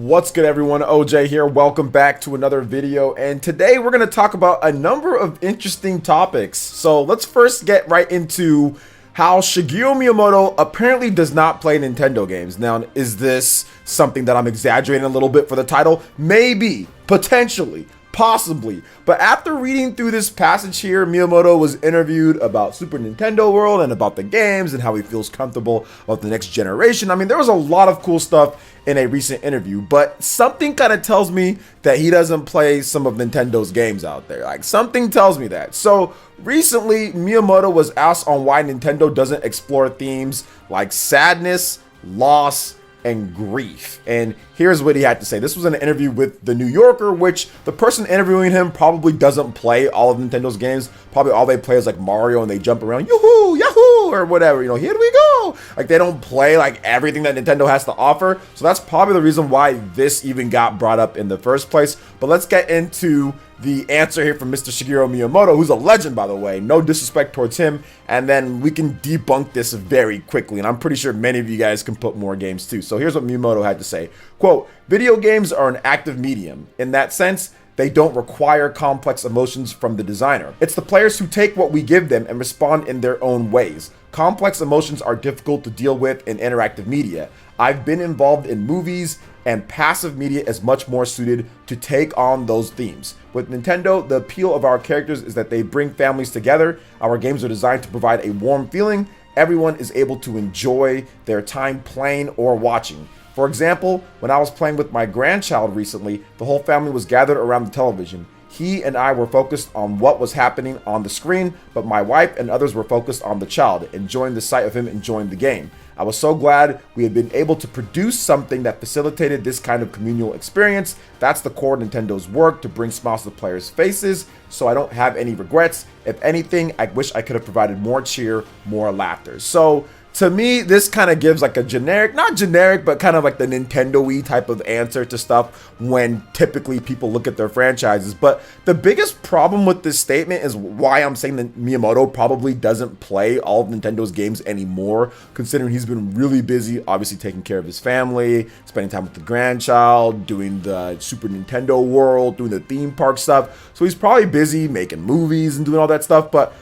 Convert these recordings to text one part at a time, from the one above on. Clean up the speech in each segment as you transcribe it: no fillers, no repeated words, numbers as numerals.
What's good, everyone? OJ here. Welcome back to another video, and today we're going to talk about a number of interesting topics. So let's first get right into how Shigeru Miyamoto apparently does not play Nintendo games. Now, is this something that I'm exaggerating a little bit for the title? Maybe, potentially, possibly. But after reading through this passage here, Miyamoto was interviewed about Super Nintendo World and about the games and how he feels comfortable about the next generation. I mean, there was a lot of cool stuff in a recent interview, but something kind of tells me that he doesn't play some of Nintendo's games out there. Like, something tells me that. So recently, Miyamoto was asked on why Nintendo doesn't explore themes like sadness, loss, and grief. And here's what he had to say. This was an interview with The New Yorker, which the person interviewing him probably doesn't play all of Nintendo's games. Probably all they play is like Mario and they jump around, yoo-hoo, yahoo, or whatever, you know, here we go. Like, they don't play like everything that Nintendo has to offer. So that's probably the reason why this even got brought up in the first place. But let's get into the answer here from Mr. Shigeru Miyamoto, who's a legend, by the way. No disrespect towards him. And then we can debunk this very quickly. And I'm pretty sure many of you guys can put more games too. So here's what Miyamoto had to say. Quote, "Video games are an active medium. In that sense, they don't require complex emotions from the designer. It's the players who take what we give them and respond in their own ways. Complex emotions are difficult to deal with in interactive media. I've been involved in movies, and passive media is much more suited to take on those themes. With Nintendo, the appeal of our characters is that they bring families together. Our games are designed to provide a warm feeling. Everyone is able to enjoy their time playing or watching. For example, when I was playing with my grandchild recently, the whole family was gathered around the television. He and I were focused on what was happening on the screen, but my wife and others were focused on the child, enjoying the sight of him enjoying the game. I was so glad we had been able to produce something that facilitated this kind of communal experience. That's the core of Nintendo's work, to bring smiles to players' faces, so I don't have any regrets. If anything, I wish I could have provided more cheer, more laughter." So to me, this kind of gives like a generic, not generic, but kind of like the Nintendo-y type of answer to stuff when typically people look at their franchises. But the biggest problem with this statement is why I'm saying that Miyamoto probably doesn't play all of Nintendo's games anymore, considering he's been really busy, obviously taking care of his family, spending time with the grandchild, doing the Super Nintendo World, doing the theme park stuff. So he's probably busy making movies and doing all that stuff. But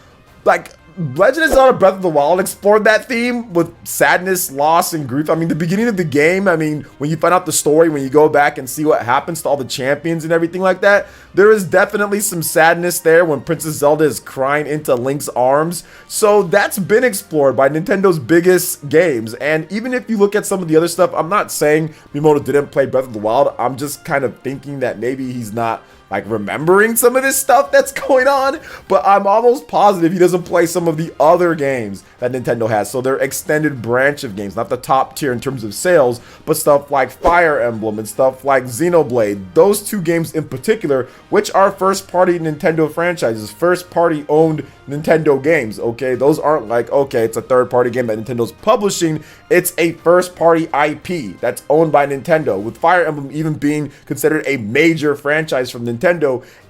like, Legend of Zelda Breath of the Wild explored that theme with sadness, loss, and grief. I mean, the beginning of the game, I mean, when you find out the story, when you go back and see what happens to all the champions and everything like that, there is definitely some sadness there when Princess Zelda is crying into Link's arms. So that's been explored by Nintendo's biggest games. And even if you look at some of the other stuff, I'm not saying Miyamoto didn't play Breath of the Wild. I'm just kind of thinking that maybe he's not like remembering some of this stuff that's going on, but I'm almost positive he doesn't play some of the other games that Nintendo has. So their extended branch of games, not the top tier in terms of sales, but stuff like Fire Emblem and stuff like Xenoblade. Those two games in particular, which are first-party Nintendo franchises, first-party owned Nintendo games, okay? Those aren't like, okay, it's a third-party game that Nintendo's publishing. It's a first-party IP that's owned by Nintendo, with Fire Emblem even being considered a major franchise from Nintendo,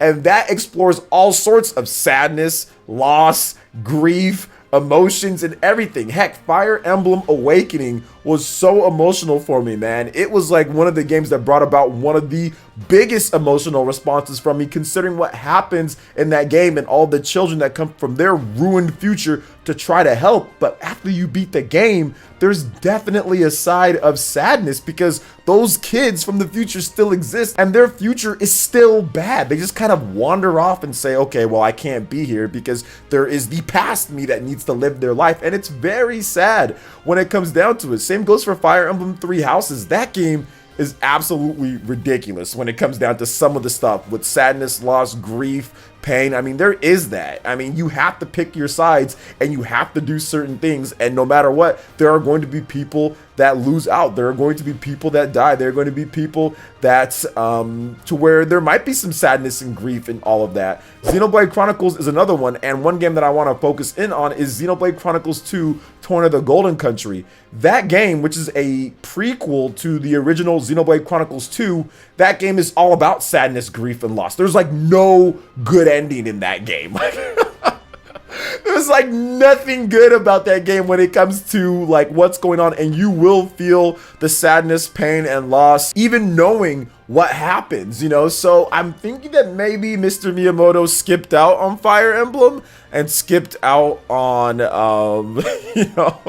and that explores all sorts of sadness, loss, grief, emotions, and everything. Heck, Fire Emblem Awakening was so emotional for me, man. It was like one of the games that brought about one of the biggest emotional responses from me, considering what happens in that game and all the children that come from their ruined future to try to help. But after you beat the game, there's definitely a side of sadness because those kids from the future still exist and their future is still bad. They just kind of wander off and say, okay, well, I can't be here because there is the past me that needs to live their life. And it's very sad when it comes down to it. Same goes for Fire Emblem Three Houses. That game is absolutely ridiculous when it comes down to some of the stuff with sadness, loss, grief, pain. I mean, there is that. I mean, you have to pick your sides and you have to do certain things. And no matter what, there are going to be people that lose out. There are going to be people that die. There are going to be people that, to where there might be some sadness and grief and all of that. Xenoblade Chronicles is another one. And one game that I want to focus in on is Xenoblade Chronicles 2, Torn of the Golden Country. That game, which is a prequel to the original Xenoblade Chronicles 2, that game is all about sadness, grief, and loss. There's like no good ending in that game. There's like nothing good about that game when it comes to like what's going on, and you will feel the sadness, pain, and loss, even knowing what happens, you know? So I'm thinking that maybe Mr. Miyamoto skipped out on Fire Emblem and skipped out on, you know,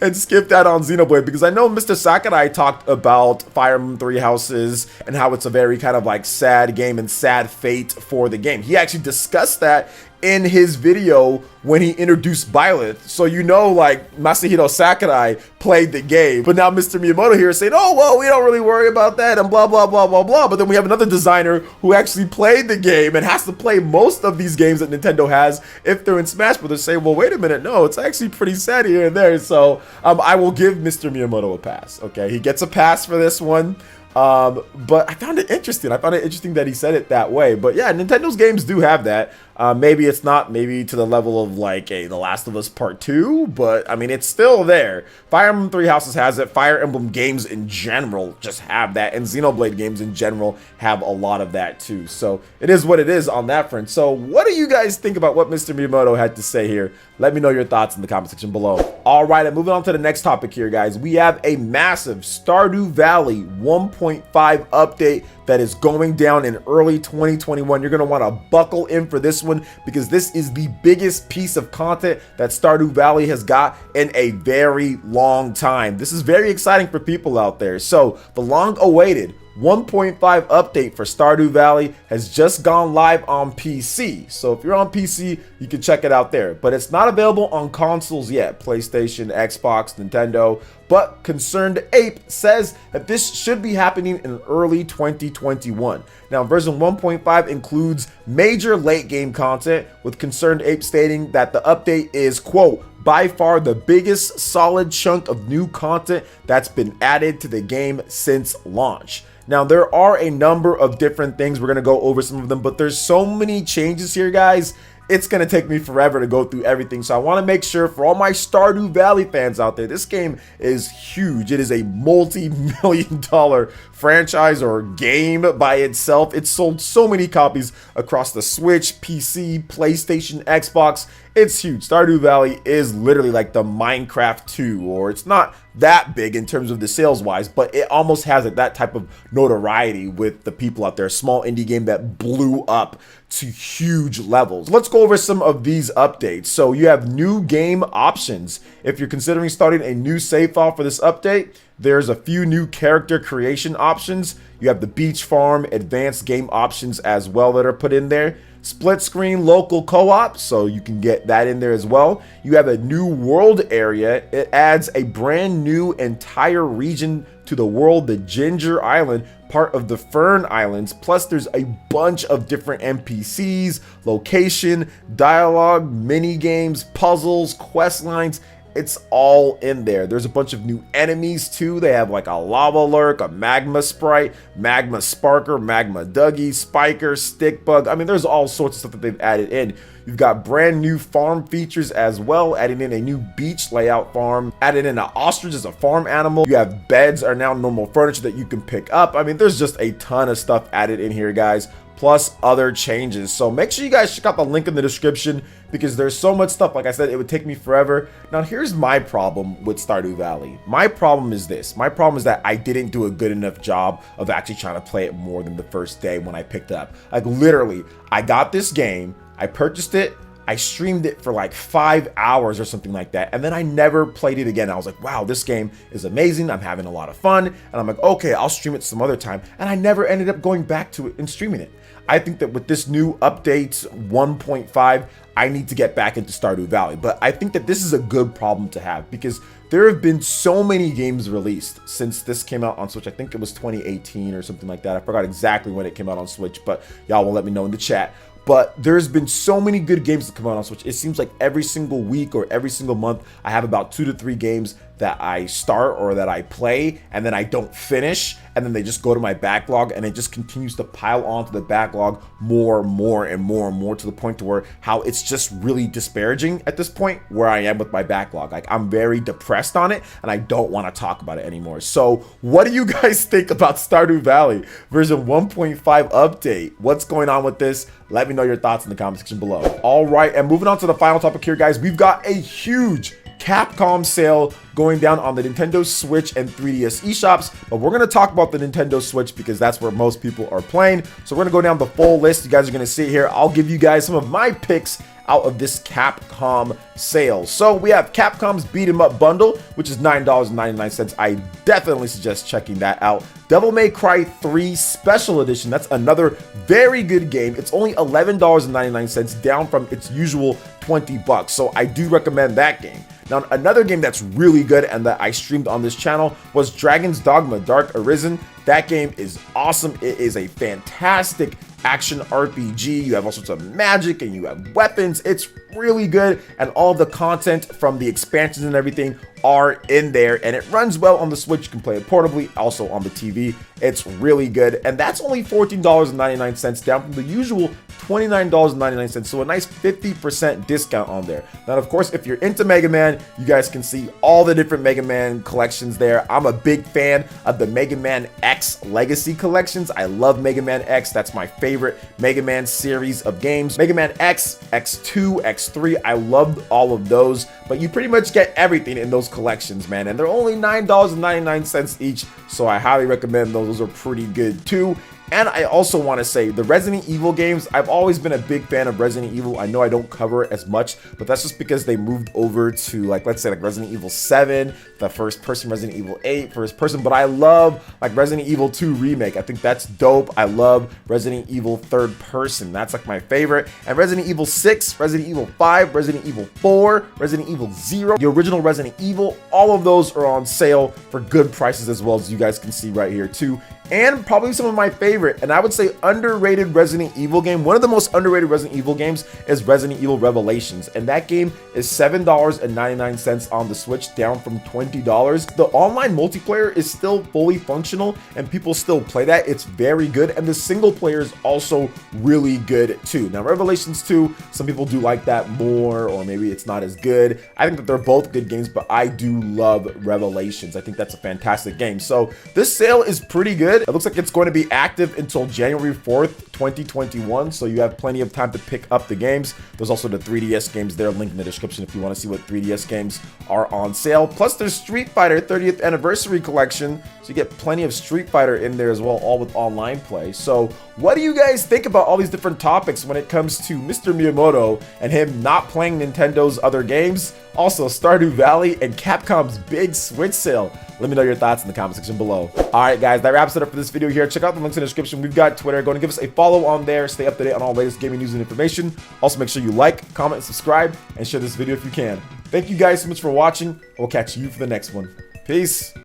and skipped out on Xenoblade, because I know Mr. Sakurai talked about Fire Emblem Three Houses and how it's a very kind of like sad game and sad fate for the game. He actually discussed that in his video when he introduced Byleth. So you know, like, Masahiro Sakurai played the game, but now Mr. Miyamoto here is saying, oh, well, we don't really worry about that and blah, blah, blah, blah, blah. But then we have another designer who actually played the game and has to play most of these games that Nintendo has if they're in Smash Brothers, say, well, wait a minute, no, it's actually pretty sad here and there. So I will give Mr. Miyamoto a pass, okay? He gets a pass for this one. But I found it interesting. I found it interesting that he said it that way. But yeah, Nintendo's games do have that. Maybe it's not maybe to the level of like The Last of Us Part 2, but I mean, it's still there. Fire Emblem Three Houses has it. Fire Emblem games in general just have that. And Xenoblade games in general have a lot of that too. So it is what it is on that front. So what do you guys think about what Mr. Miyamoto had to say here? Let me know your thoughts in the comment section below. All right, and moving on to the next topic here, guys. We have a massive Stardew Valley 1.5 update that is going down in early 2021. You're going to want to buckle in for this one, because this is the biggest piece of content that Stardew Valley has got in a very long time. This is very exciting for people out there. So the long-awaited 1.5 update for Stardew Valley has just gone live on PC. So if you're on PC, you can check it out there. But it's not available on consoles yet. PlayStation, Xbox, Nintendo. But Concerned Ape says that this should be happening in early 2021. Now, version 1.5 includes major late game content, with Concerned Ape stating that the update is, quote, by far the biggest solid chunk of new content that's been added to the game since launch. Now, there are a number of different things. We're going to go over some of them, but there's so many changes here, guys. It's going to take me forever to go through everything. So I want to make sure for all my Stardew Valley fans out there, this game is huge. It is a multi-million-dollar franchise or game by itself. It's sold so many copies across the Switch, PC, PlayStation, Xbox. It's huge. Stardew Valley is literally like the Minecraft 2, or it's not that big in terms of the sales wise, but it almost has that type of notoriety with the people out there. A small indie game that blew up to huge levels. Let's go over some of these updates. So you have new game options. If you're considering starting a new save file for this update, there's a few new character creation options. You have the beach farm, advanced game options as well that are put in there. Split screen local co-op, so you can get that in there as well. You have a new world area. It adds a brand new entire region to the world, the Ginger Island, part of the Fern Islands. Plus there's a bunch of different NPCs, location, dialogue, mini games, puzzles, quest lines. It's all in there. There's a bunch of new enemies too. They have like a lava lurk, a magma sprite, magma sparker, magma Dougie, spiker, stick bug. I mean, there's all sorts of stuff that they've added in. You've got brand new farm features as well, adding in a new beach layout farm, added in an ostrich as a farm animal. You have beds are now normal furniture that you can pick up. I mean, there's just a ton of stuff added in here, guys, plus other changes. So make sure you guys check out the link in the description, because there's so much stuff. Like I said, it would take me forever. Now, here's my problem with Stardew Valley. My problem is this. My problem is that I didn't do a good enough job of actually trying to play it more than the first day when I picked it up. Like, literally, I got this game, I purchased it, I streamed it for like 5 hours or something like that, and then I never played it again. I was like, wow, this game is amazing. I'm having a lot of fun. And I'm like, okay, I'll stream it some other time. And I never ended up going back to it and streaming it. I think that with this new update 1.5, I need to get back into Stardew Valley. But I think that this is a good problem to have, because there have been so many games released since this came out on Switch. I think it was 2018 or something like that. I forgot exactly when it came out on Switch, but y'all will let me know in the chat. But there's been so many good games that come out on Switch. It seems like every single week or every single month, I have about 2 to 3 games that I start or that I play and then I don't finish, and then they just go to my backlog and it just continues to pile onto the backlog more and more to the point to where how it's just really disparaging at this point where I am with my backlog. Like, I'm very depressed on it and I don't want to talk about it anymore. So what do you guys think about Stardew Valley version 1.5 update? What's going on with this? Let me know your thoughts in the comment section below. All right, and moving on to the final topic here, guys, we've got a huge Capcom sale going down on the Nintendo Switch and 3DS eShops, but we're going to talk about the Nintendo Switch because that's where most people are playing. So we're going to go down the full list. You guys are going to see it here. I'll give you guys some of my picks out of this Capcom sale. So we have Capcom's Beat 'em Up bundle, which is $9.99. I definitely suggest checking that out. Devil May Cry 3 Special Edition, that's another very good game. It's only $11.99, down from its usual $20. So I do recommend that game. Now, another game that's really good and that I streamed on this channel was Dragon's Dogma Dark Arisen. That game is awesome. It is a fantastic action RPG. You have all sorts of magic and you have weapons. It's really good, and all the content from the expansions and everything are in there, and it runs well on the Switch. You can play it portably, also on the TV. It's really good, and that's only $14.99, down from the usual $29.99, so a nice 50% discount on there. Now, of course, if you're into Mega Man, you guys can see all the different Mega Man collections there. I'm a big fan of the Mega Man X Legacy collections. I love Mega Man X. That's my favorite Mega Man series of games. Mega Man X, X2, X3, I loved all of those, but you pretty much get everything in those collections, man, and they're only $9.99 each, so I highly recommend those. Those are pretty good too. And I also want to say the Resident Evil games, I've always been a big fan of Resident Evil. I know I don't cover it as much, but that's just because they moved over to, like, let's say like Resident Evil 7, the first person, Resident Evil 8, first person, but I love like Resident Evil 2 Remake. I think that's dope. I love Resident Evil third person. That's like my favorite. And Resident Evil 6, Resident Evil 5, Resident Evil 4, Resident Evil 0, the original Resident Evil, all of those are on sale for good prices as well, as you guys can see right here too. And probably some of my favorite, and I would say underrated Resident Evil game. One of the most underrated Resident Evil games is Resident Evil Revelations, and that game is $7.99 on the Switch, down from $20. The online multiplayer is still fully functional, and people still play that. It's very good, and the single player is also really good too. Now, Revelations 2, some people do like that more, or maybe it's not as good. I think that they're both good games, but I do love Revelations. I think that's a fantastic game. So this sale is pretty good. It looks like it's going to be active until January 4th, 2021, so you have plenty of time to pick up the games. There's also the 3DS games there, link in the description if you want to see what 3DS games are on sale. Plus, there's Street Fighter 30th Anniversary Collection, so you get plenty of Street Fighter in there as well, all with online play. So what do you guys think about all these different topics when it comes to Mr. Miyamoto and him not playing Nintendo's other games? Also, Stardew Valley and Capcom's big Switch sale. Let me know your thoughts in the comment section below. All right, guys, that wraps it up for this video here. Check out the links in the description. We've got Twitter. Go and give us a follow on there. Stay up to date on all latest gaming news and information. Also, make sure you like, comment, and subscribe, and share this video if you can. Thank you guys so much for watching. We'll catch you for the next one. Peace.